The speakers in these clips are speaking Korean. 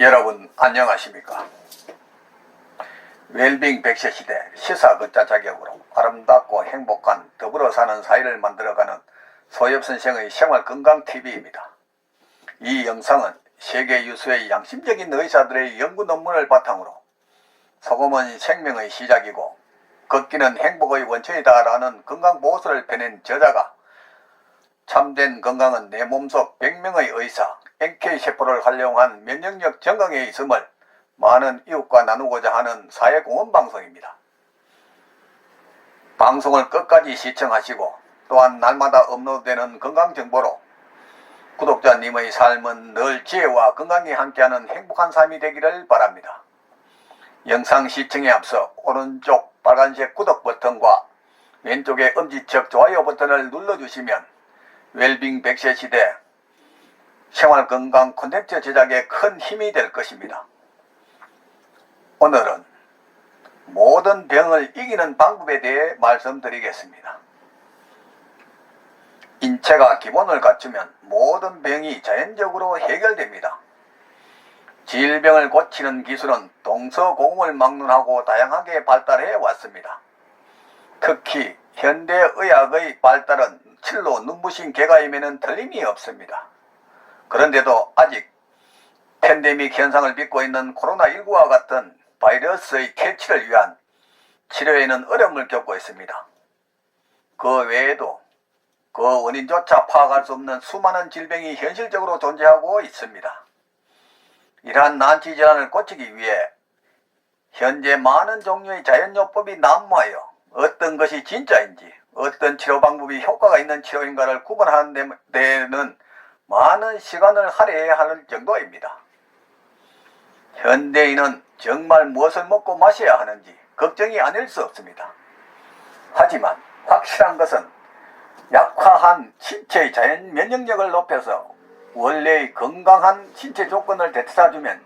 여러분 안녕하십니까? 웰빙 100세 시대 시사걷자 자격으로 아름답고 행복한 더불어 사는 사회를 만들어가는 소엽선생의 생활건강TV입니다. 이 영상은 세계 유수의 양심적인 의사들의 연구 논문을 바탕으로 소금은 생명의 시작이고 걷기는 행복의 원천이다라는 건강보고서를 펴낸 저자가 참된 건강은 내 몸속 100명의 의사 NK세포를 활용한 면역력 증강에 있음을 많은 이웃과 나누고자 하는 사회공헌방송입니다. 방송을 끝까지 시청하시고 또한 날마다 업로드되는 건강정보로 구독자님의 삶은 늘 지혜와 건강이 함께하는 행복한 삶이 되기를 바랍니다. 영상 시청에 앞서 오른쪽 빨간색 구독 버튼과 왼쪽의 엄지척 좋아요 버튼을 눌러주시면 웰빙 100세 시대 생활건강 콘텐츠 제작에 큰 힘이 될 것입니다. 오늘은 모든 병을 이기는 방법에 대해 말씀드리겠습니다. 인체가 기본을 갖추면 모든 병이 자연적으로 해결됩니다. 질병을 고치는 기술은 동서고금을 막론하고 다양하게 발달해 왔습니다. 특히 현대의학의 발달은 칠로 눈부신 개가임에는 틀림이 없습니다. 그런데도 아직 팬데믹 현상을 빚고 있는 코로나19와 같은 바이러스의 퇴치를 위한 치료에는 어려움을 겪고 있습니다. 그 외에도 그 원인조차 파악할 수 없는 수많은 질병이 현실적으로 존재하고 있습니다. 이러한 난치질환을 고치기 위해 현재 많은 종류의 자연요법이 난무하여 어떤 것이 진짜인지 어떤 치료 방법이 효과가 있는 치료인가를 구분하는 데에는 많은 시간을 할애해야 할 정도입니다. 현대인은 정말 무엇을 먹고 마셔야 하는지 걱정이 아닐 수 없습니다. 하지만 확실한 것은 약화한 신체의 자연 면역력을 높여서 원래의 건강한 신체 조건을 되찾아주면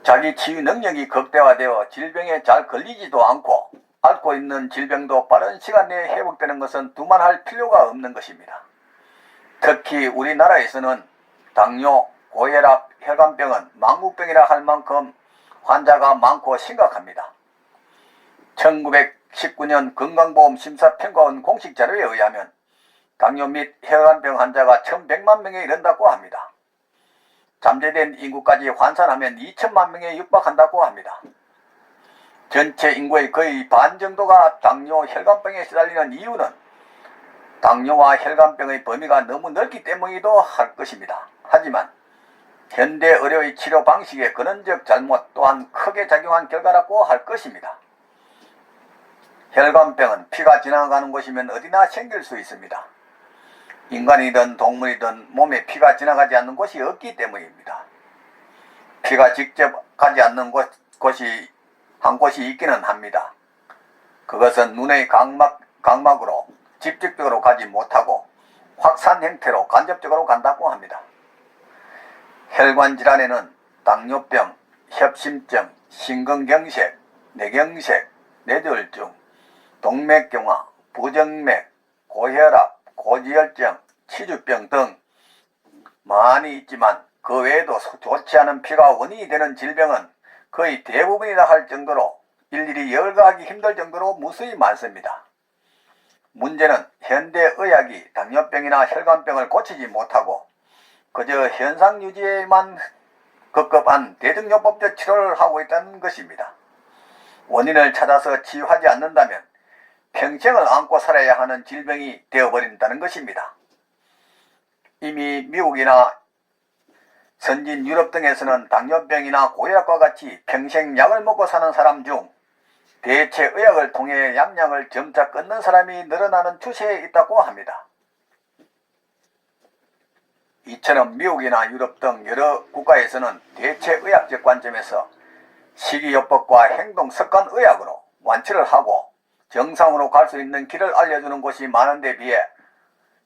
자기 치유 능력이 극대화되어 질병에 잘 걸리지도 않고 앓고 있는 질병도 빠른 시간 내에 회복되는 것은 두말할 필요가 없는 것입니다. 특히 우리나라에서는 당뇨, 고혈압, 혈관병은 망국병이라 할 만큼 환자가 많고 심각합니다. 1919년 건강보험심사평가원 공식 자료에 의하면 당뇨 및 혈관병 환자가 1100만 명에 이른다고 합니다. 잠재된 인구까지 환산하면 2000만 명에 육박한다고 합니다. 전체 인구의 거의 반 정도가 당뇨, 혈관병에 시달리는 이유는 당뇨와 혈관병의 범위가 너무 넓기 때문이기도 할 것입니다. 하지만 현대 의료의 치료 방식의 근원적 잘못 또한 크게 작용한 결과라고 할 것입니다. 혈관병은 피가 지나가는 곳이면 어디나 생길 수 있습니다. 인간이든 동물이든 몸에 피가 지나가지 않는 곳이 없기 때문입니다. 피가 직접 가지 않는 곳이 한 곳이 있기는 합니다. 그것은 눈의 각막으로 직접적으로 가지 못하고 확산 형태로 간접적으로 간다고 합니다. 혈관 질환에는 당뇨병, 협심증, 심근경색, 뇌경색, 뇌졸중, 동맥경화, 부정맥, 고혈압, 고지혈증, 치주병 등 많이 있지만 그 외에도 좋지 않은 피가 원인이 되는 질병은 거의 대부분이라 할 정도로 일일이 열거하기 힘들 정도로 무수히 많습니다. 문제는 현대의학이 당뇨병이나 혈관병을 고치지 못하고 그저 현상 유지에만 급급한 대증요법적 치료를 하고 있다는 것입니다. 원인을 찾아서 치유하지 않는다면 평생을 안고 살아야 하는 질병이 되어버린다는 것입니다. 이미 미국이나 선진 유럽 등에서는 당뇨병이나 고혈압과 같이 평생 약을 먹고 사는 사람 중 대체 의학을 통해 약량을 점차 끊는 사람이 늘어나는 추세에 있다고 합니다. 이처럼 미국이나 유럽 등 여러 국가에서는 대체 의학적 관점에서 식이요법과 행동습관의학으로 완치를 하고 정상으로 갈 수 있는 길을 알려주는 곳이 많은데 비해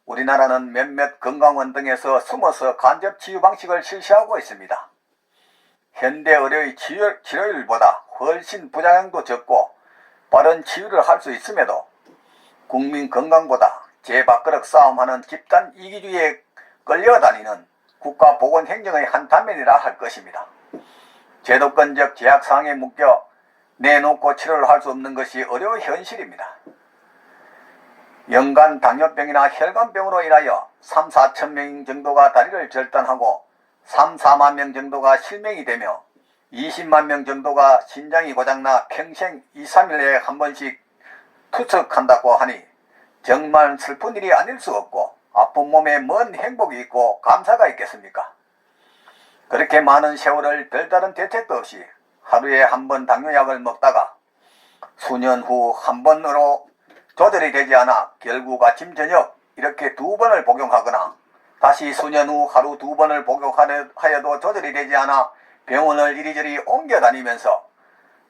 우리나라는 몇몇 건강원 등에서 숨어서 간접 치유 방식을 실시하고 있습니다. 현대 의료의 치료율보다 훨씬 부작용도 적고 빠른 치유를 할 수 있음에도 국민 건강보다 제 밥그릇 싸움하는 집단 이기주의에 끌려다니는 국가보건행정의 한 단면이라 할 것입니다. 제도권적 제약사항에 묶여 내놓고 치료를 할 수 없는 것이 의료 현실입니다. 연간 당뇨병이나 혈관병으로 인하여 3, 4천 명 정도가 다리를 절단하고 3, 4만 명 정도가 실명이 되며 20만 명 정도가 신장이 고장나 평생 2, 3일에 한 번씩 투석한다고 하니 정말 슬픈 일이 아닐 수 없고 아픈 몸에 뭔 행복이 있고 감사가 있겠습니까? 그렇게 많은 세월을 별다른 대책도 없이 하루에 한 번 당뇨약을 먹다가 수년 후 한 번으로 조절이 되지 않아 결국 아침 저녁 이렇게 2번을 복용하거나 다시 수년 후 하루 2번을 복용하여도 조절이 되지 않아 병원을 이리저리 옮겨 다니면서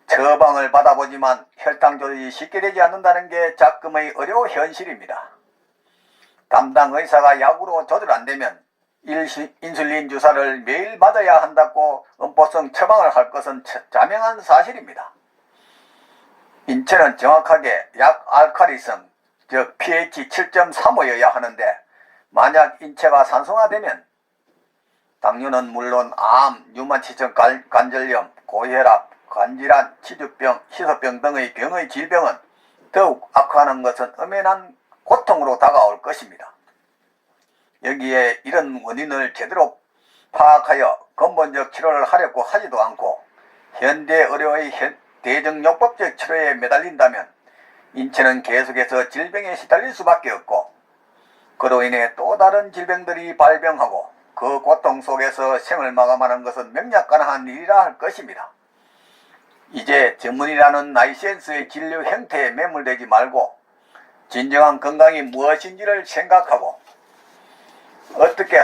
처방을 받아보지만 혈당 조절이 쉽게 되지 않는다는 게 작금의 의료 현실입니다. 담당 의사가 약으로 조절 안 되면 인슐린 주사를 매일 맞아야 한다고 음보성 처방을 할 것은 자명한 사실입니다. 인체는 정확하게 약 알칼리성, 즉 pH 7.35여야 하는데 만약 인체가 산성화되면 당뇨는 물론 암, 류마티성 관절염, 고혈압, 간질환, 치주병, 희소병 등의 병의 질병은 더욱 악화하는 것은 엄연한 고통으로 다가올 것입니다. 여기에 이런 원인을 제대로 파악하여 근본적 치료를 하려고 하지도 않고 현대 의료의 대정요법적 치료에 매달린다면 인체는 계속해서 질병에 시달릴 수밖에 없고 그로 인해 또 다른 질병들이 발병하고 그 고통 속에서 생을 마감하는 것은 명약관한 일이라 할 것입니다. 이제 전문이라는 나이센스의 진료 형태에 매몰되지 말고 진정한 건강이 무엇인지를 생각하고 어떻게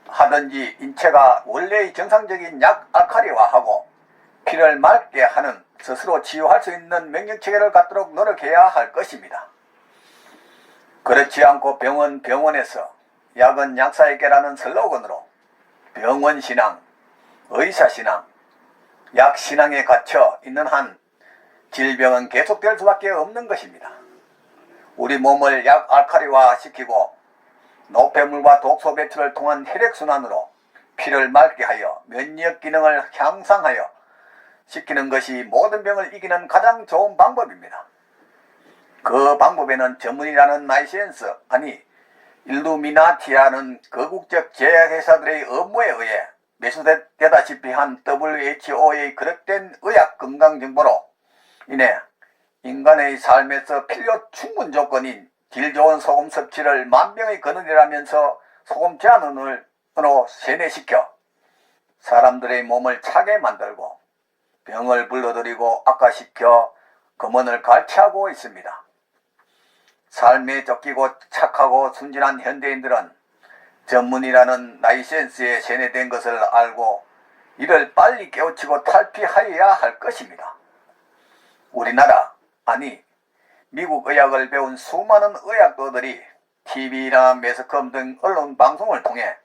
하든지 인체가 원래의 정상적인 약 알칼리화하고 피를 맑게 하는 스스로 치유할 수 있는 면역체계를 갖도록 노력해야 할 것입니다. 그렇지 않고 병원에서 약은 약사에게라는 슬로건으로 병원신앙, 의사신앙, 약신앙에 갇혀 있는 한 질병은 계속될 수밖에 없는 것입니다. 우리 몸을 약 알칼리화 시키고 노폐물과 독소 배출을 통한 혈액순환으로 피를 맑게 하여 면역 기능을 향상하여 시키는 것이 모든 병을 이기는 가장 좋은 방법입니다. 그 방법에는 전문이라는 라이센스, 아니 일루미나티라는 거국적 제약회사들의 업무에 의해 매수되다시피 한 WHO의 그릇된 의학 건강정보로 인해 인간의 삶에서 필요 충분 조건인 질 좋은 소금 섭취를 만병의 근원이라면서 소금 제한으로 세뇌시켜 사람들의 몸을 차게 만들고 병을 불러들이고 악화시켜 금원을 갈취하고 있습니다. 삶에 쫓기고 착하고 순진한 현대인들은 전문이라는 라이센스에 세뇌된 것을 알고 이를 빨리 깨우치고 탈피하여야 할 것입니다. 우리나라, 아니 미국 의학을 배운 수많은 의학도들이 TV나 매스컴 등 언론 방송을 통해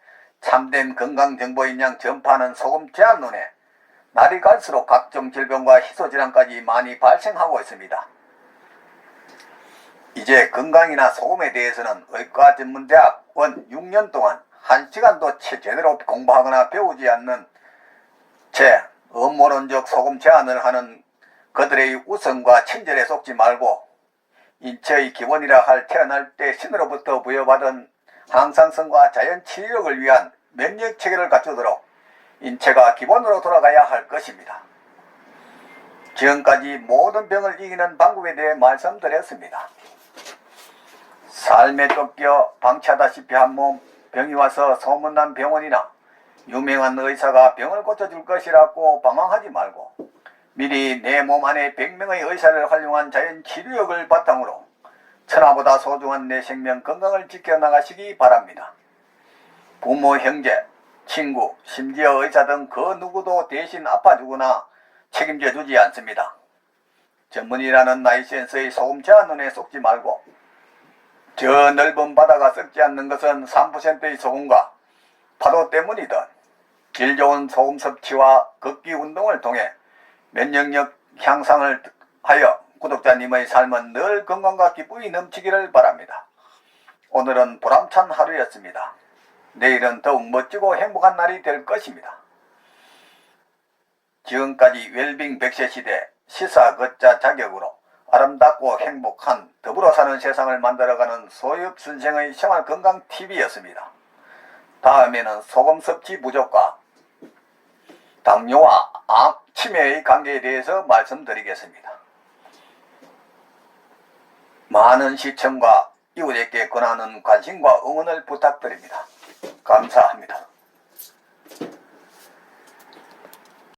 참된 건강정보인 양 전파하는 소금 제한론에 날이 갈수록 각종 질병과 희소질환까지 많이 발생하고 있습니다. 이제 건강이나 소금에 대해서는 의과전문대학원 6년 동안 1시간도 제대로 공부하거나 배우지 않는 채 음모론적 소금 제한을 하는 그들의 우성과 친절에 속지 말고 인체의 기본이라 할 태어날 때 신으로부터 부여받은 항상성과 자연 치유력을 위한 면역체계를 갖추도록 인체가 기본으로 돌아가야 할 것입니다. 지금까지 모든 병을 이기는 방법에 대해 말씀드렸습니다. 삶에 쫓겨 방치하다시피 한 몸 병이 와서 소문난 병원이나 유명한 의사가 병을 고쳐줄 것이라고 방황하지 말고 미리 내 몸 안에 100명의 의사를 활용한 자연 치료력을 바탕으로 천하보다 소중한 내 생명 건강을 지켜나가시기 바랍니다. 부모, 형제, 친구, 심지어 의사 등 그 누구도 대신 아파주거나 책임져 주지 않습니다. 전문이라는 라이센스의 소금 제한론에 속지 말고 저 넓은 바다가 썩지 않는 것은 3%의 소금과 파도 때문이든 질 좋은 소금 섭취와 걷기 운동을 통해 면역력 향상을 하여 구독자님의 삶은 늘 건강과 기쁨이 넘치기를 바랍니다. 오늘은 보람찬 하루였습니다. 내일은 더욱 멋지고 행복한 날이 될 것입니다. 지금까지 웰빙 100세 시대 시사 걷자 자격으로 아름답고 행복한 더불어 사는 세상을 만들어가는 소엽순생의 생활건강TV였습니다. 다음에는 소금 섭취 부족과 당뇨와 암, 치매의 관계에 대해서 말씀드리겠습니다. 많은 시청과 이웃에게 권하는 관심과 응원을 부탁드립니다. 감사합니다.